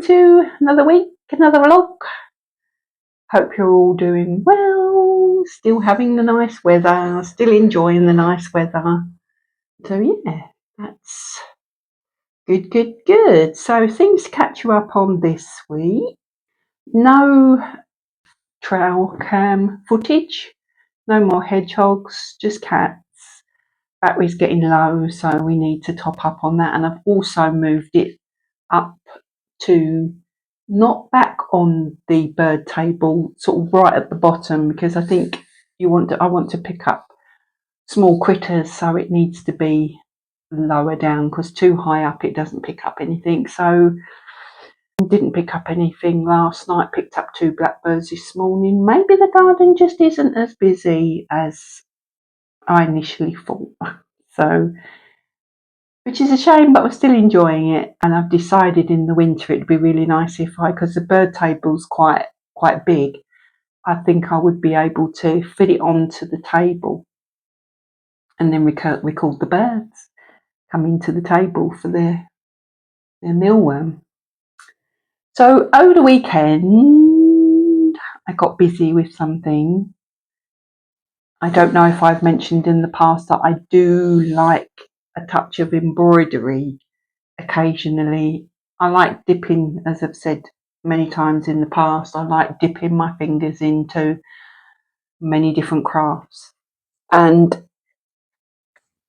welcome to another week, another vlog. Hope you're all doing well, still having the nice weather, still enjoying the nice weather. So yeah, that's good. So things to catch you up on this week. No trail cam footage, no more hedgehogs, just cats. Battery's getting low, so we need to top up on that, and I've also moved it up to not back on the bird table, sort of right at the bottom, because I think I want to pick up small critters, so it needs to be lower down, because too high up it doesn't pick up anything. So I didn't pick up anything last night, picked up 2 blackbirds this morning. Maybe the garden just isn't as busy as I initially thought. So, which is a shame, but we're still enjoying it. And I've decided in the winter it'd be really nice because the bird table's quite big. I think I would be able to fit it onto the table, and then record the birds coming to the table for their mealworm. So over the weekend, I got busy with something. I don't know if I've mentioned in the past that I do like a touch of embroidery occasionally. I like dipping, as I've said many times in the past, I like dipping my fingers into many different crafts. And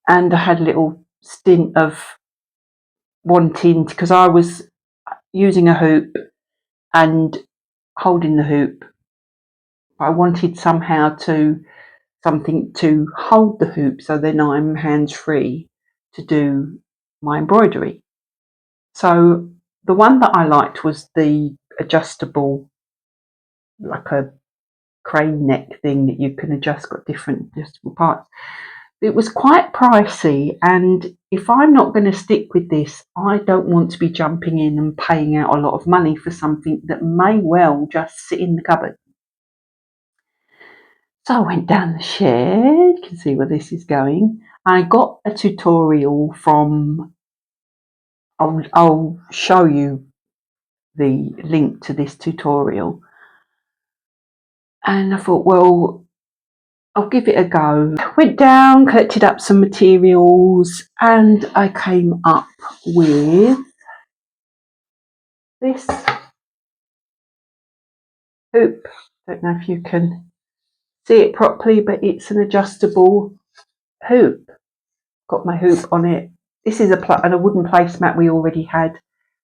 I had a little stint of wanting, because I was using a hoop and holding the hoop. I wanted something to hold the hoop, so then I'm hands free to do my embroidery. So the one that I liked was the adjustable, like a crane neck thing that you can adjust, got different adjustable parts. It was quite pricey, and if I'm not going to stick with this, I don't want to be jumping in and paying out a lot of money for something that may well just sit in the cupboard. So I went down the shed, you can see where this is going. I got a tutorial from, I'll show you the link to this tutorial. And I thought, well, I'll give it a go. Went down, collected up some materials, and I came up with this hoop. Don't know if you can see it properly, but it's an adjustable hoop. Got my hoop on it. This is a wooden placemat we already had.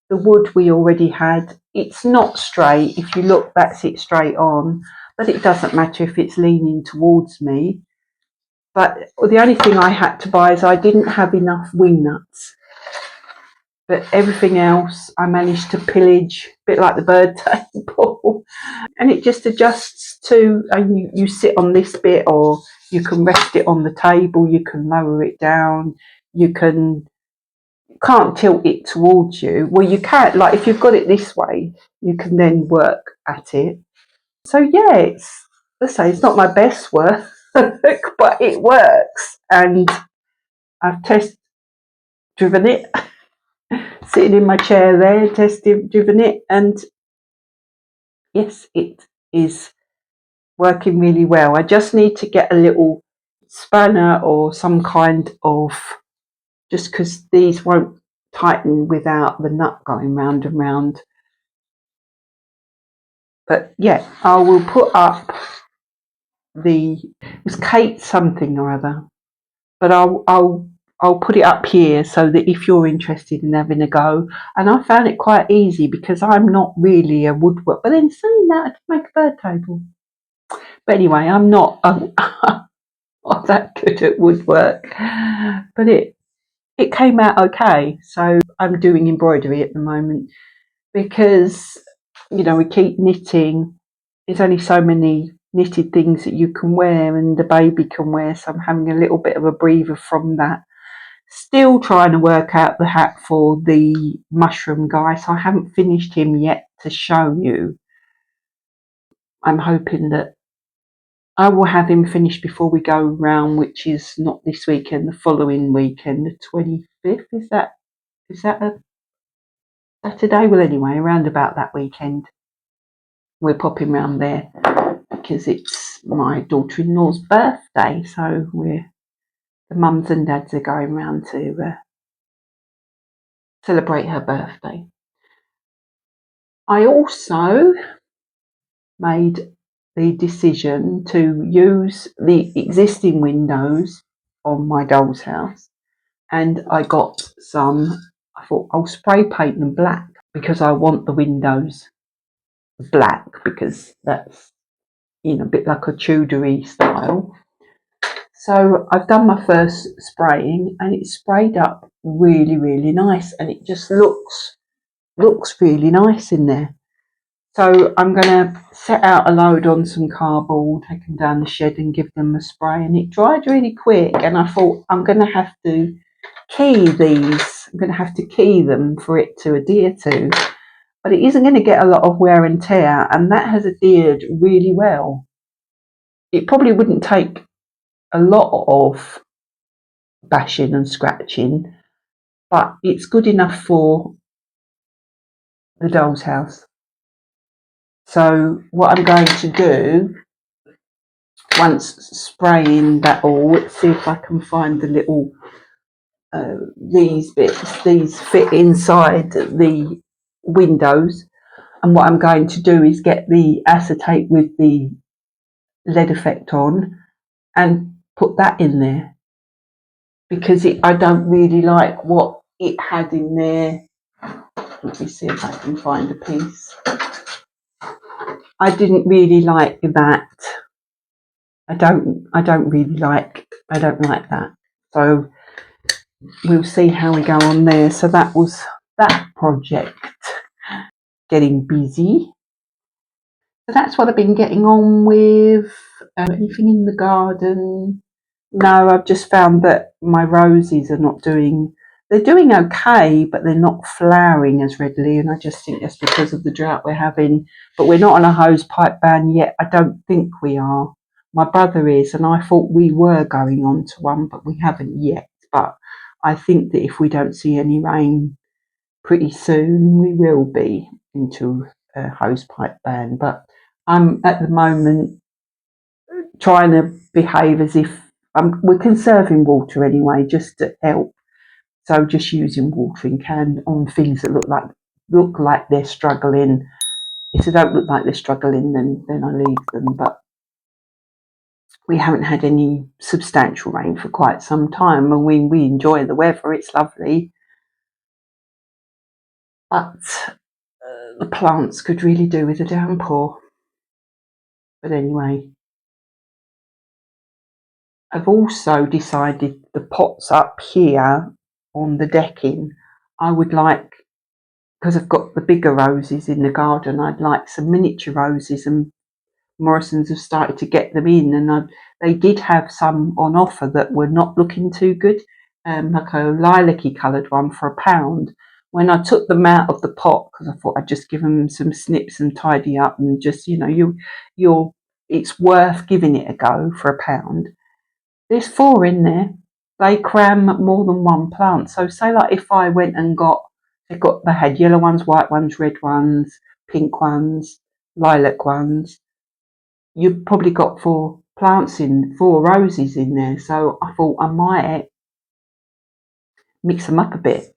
The wood we already had. It's not straight. If you look, that's it straight on, but it doesn't matter if it's leaning towards me. But the only thing I had to buy is I didn't have enough wing nuts. But everything else I managed to pillage, a bit like the bird table. And it just adjusts to, and you sit on this bit, or you can rest it on the table, you can lower it down, you can't tilt it towards you. Well, you can, like if you've got it this way, you can then work at it. So yeah, let's say it's not my best work, but it works. And I've driven it, sitting in my chair there, driven it, and yes, it is working really well. I just need to get a little spanner or some kind of, just because these won't tighten without the nut going round and round. But yeah, I will put up it was Kate something or other, but I'll put it up here so that if you're interested in having a go. And I found it quite easy because I'm not really a woodworker, but then saying that I can make a bird table. But anyway, I'm not that good at woodwork, but it came out okay. So I'm doing embroidery at the moment because, you know, we keep knitting. There's only so many knitted things that you can wear and the baby can wear, so I'm having a little bit of a breather from that. Still trying to work out the hat for the mushroom guy, so I haven't finished him yet to show you. I'm hoping that I will have him finished before we go round, which is not this weekend, the following weekend, the 25th. Is that Saturday. Well, anyway, around about that weekend, we're popping round there because it's my daughter-in-law's birthday. So the mums and dads are going round to celebrate her birthday. I also made the decision to use the existing windows on my doll's house, and I got some. I thought I'll spray paint them black because I want the windows black because that's a bit like a Tudory style. So I've done my first spraying and it's sprayed up really, really nice, and it just looks really nice in there. So I'm going to set out a load on some cardboard, take them down the shed and give them a spray, and it dried really quick, and I thought I'm going to have to key these. I'm going to have to key them for it to adhere to, but it isn't going to get a lot of wear and tear, and that has adhered really well. It probably wouldn't take a lot of bashing and scratching, but it's good enough for the doll's house. So what I'm going to do, once spraying that all, let's see if I can find the little these bits. These fit inside the windows, and what I'm going to do is get the acetate with the lead effect on and put that in there, because I don't really like what it had in there. Let me see if I can find a piece. I didn't really like that. I don't like that. So we'll see how we go on there. So that was that project, getting busy. So that's what I've been getting on with. Anything in the garden? No, I've just found that my roses are not doing. They're doing okay, but they're not flowering as readily, and I just think that's because of the drought we're having. But we're not on a hose pipe ban yet. I don't think we are. My brother is, and I thought we were going on to one, but we haven't yet. But I think that if we don't see any rain pretty soon, we will be into a hose pipe ban. But I'm at the moment trying to behave as if we're conserving water anyway, just to help. So just using watering can on things that look like they're struggling. If they don't look like they're struggling, then I leave them. But we haven't had any substantial rain for quite some time, and we enjoy the weather. It's lovely, but the plants could really do with a downpour. But anyway, I've also decided the pots up here on the decking, I would like, because I've got the bigger roses in the garden, I'd like some miniature roses, and Morrison's have started to get them in, and they did have some on offer that were not looking too good, like a lilac-y coloured one for £1. When I took them out of the pot, because I thought I'd just give them some snips and tidy up, and just it's worth giving it a go for £1. There's 4 in there. They cram more than one plant. So say like if I went and they had yellow ones, white ones, red ones, pink ones, lilac ones. You've probably got 4 roses in there. So I thought I might mix them up a bit.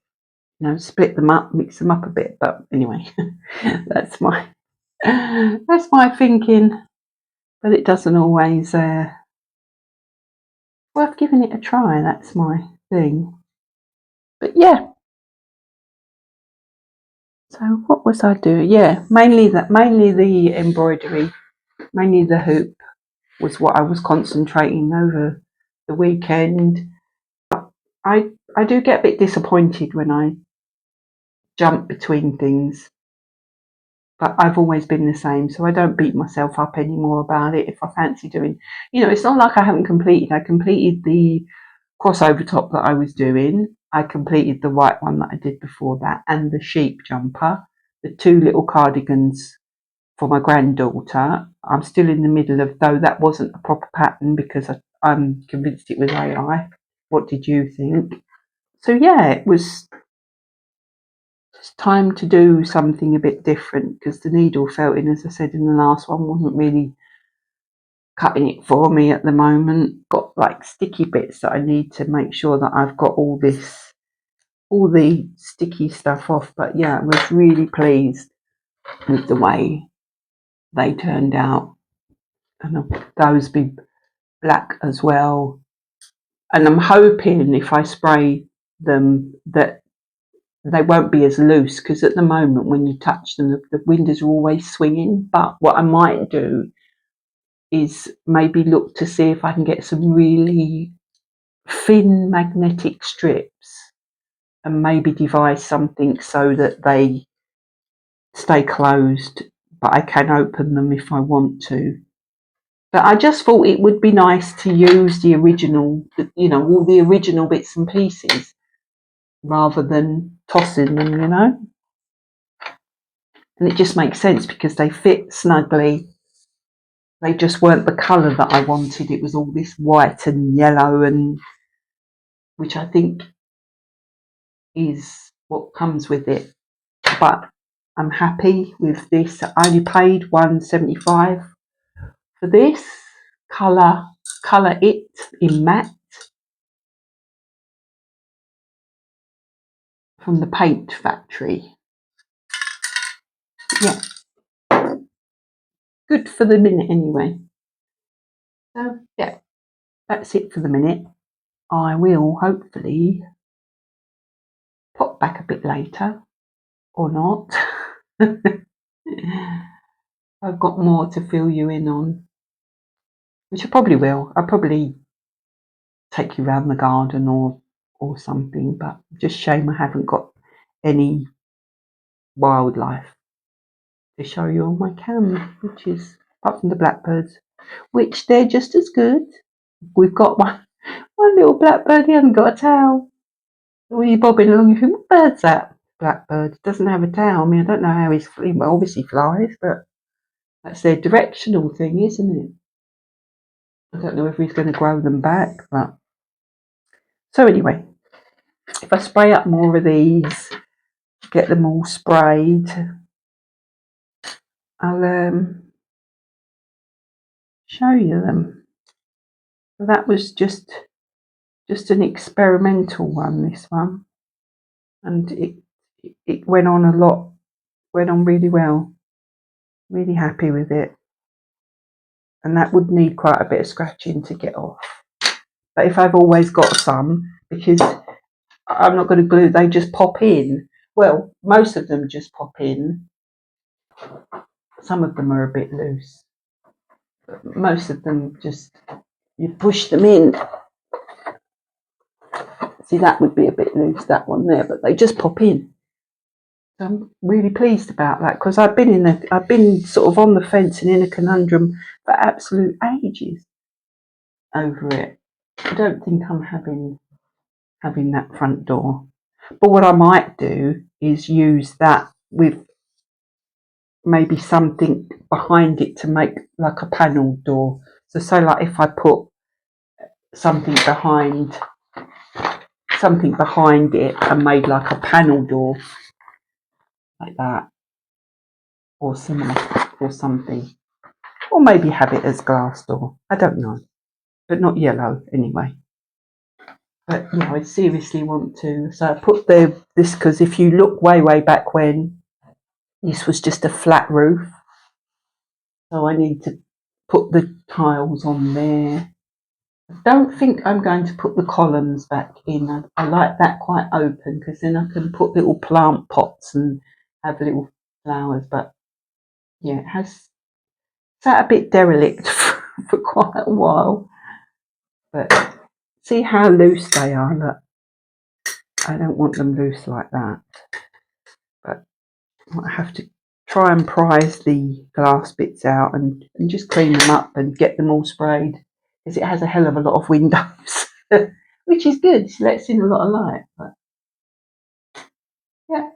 Split them up, mix them up a bit. But anyway, that's my thinking. But it doesn't always worth giving it a try. That's my thing. But yeah. So what was I doing? Yeah, mainly the embroidery, mainly the hoop was what I was concentrating over the weekend. I do get a bit disappointed when I jump between things, but I've always been the same, so I don't beat myself up anymore about it. If I fancy doing, it's not like I haven't completed. I completed the crossover top that I was doing. I completed the white one that I did before that, and the sheep jumper, the 2 little cardigans for my granddaughter. I'm still in the middle of, though that wasn't a proper pattern because I'm convinced it was AI. What did you think? So yeah, it was It's time to do something a bit different because the needle felting, as I said in the last one, wasn't really cutting it for me at the moment. Got like sticky bits that I need to make sure that I've got all the sticky stuff off. But yeah, I was really pleased with the way they turned out, and those be black as well. And I'm hoping if I spray them that they won't be as loose, because at the moment when you touch them the windows are always swinging. But what I might do is maybe look to see if I can get some really thin magnetic strips and maybe devise something so that they stay closed, but I can open them if I want to. But I just thought it would be nice to use the original, all the original bits and pieces rather than tossing them. And it just makes sense because they fit snugly. They just weren't the colour that I wanted. It was all this white and yellow, and which I think is what comes with it. But I'm happy with this. I only paid £1.75 for this. Colour It in matte from the Paint Factory. Yeah, good for the minute anyway. So yeah, that's it for the minute. I will hopefully pop back a bit later, or not. I've got more to fill you in on, which I probably will. I'll probably take you around the garden or something, but just shame I haven't got any wildlife to show you on my cam, which is, apart from the blackbirds, which they're just as good. We've got one little blackbird, he hasn't got a tail. When you're bobbing along, you think, what bird's that? Blackbird doesn't have a tail. I mean, I don't know how well, obviously flies, but that's their directional thing, isn't it? I don't know if he's going to grow them back, but so anyway, if I spray up more of these, get them all sprayed, I'll show you them. That was just an experimental one, this one, and it went on really well. Really happy with it, and that would need quite a bit of scratching to get off. But if I've always got some, because I'm not going to glue, they just pop in. Well, most of them just pop in. Some of them are a bit loose, but most of them just, you push them in. See, that would be a bit loose, that one there, but they just pop in. So I'm really pleased about that, because I've been sort of on the fence and in a conundrum for absolute ages over it. I don't think I'm having that front door. But what I might do is use that with maybe something behind it to make like a panel door. So say like if I put something behind it and made like a panel door like that, or similar, or something, or maybe have it as glass door. I don't know, but not yellow anyway. But I seriously want to. So I put this because if you look way back when, this was just a flat roof. So I need to put the tiles on there. I don't think I'm going to put the columns back in. I like that quite open, because then I can put little plant pots and have little flowers. But yeah, it has sat a bit derelict for quite a while. But see how loose they are. Look, I don't want them loose like that. But I have to try and prise the glass bits out and just clean them up and get them all sprayed, because it has a hell of a lot of windows, which is good. It lets in a lot of light. But yeah,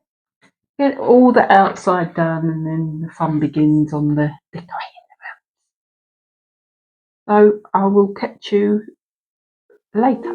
get all the outside done, and then the fun begins on the decorating. So I will catch you later.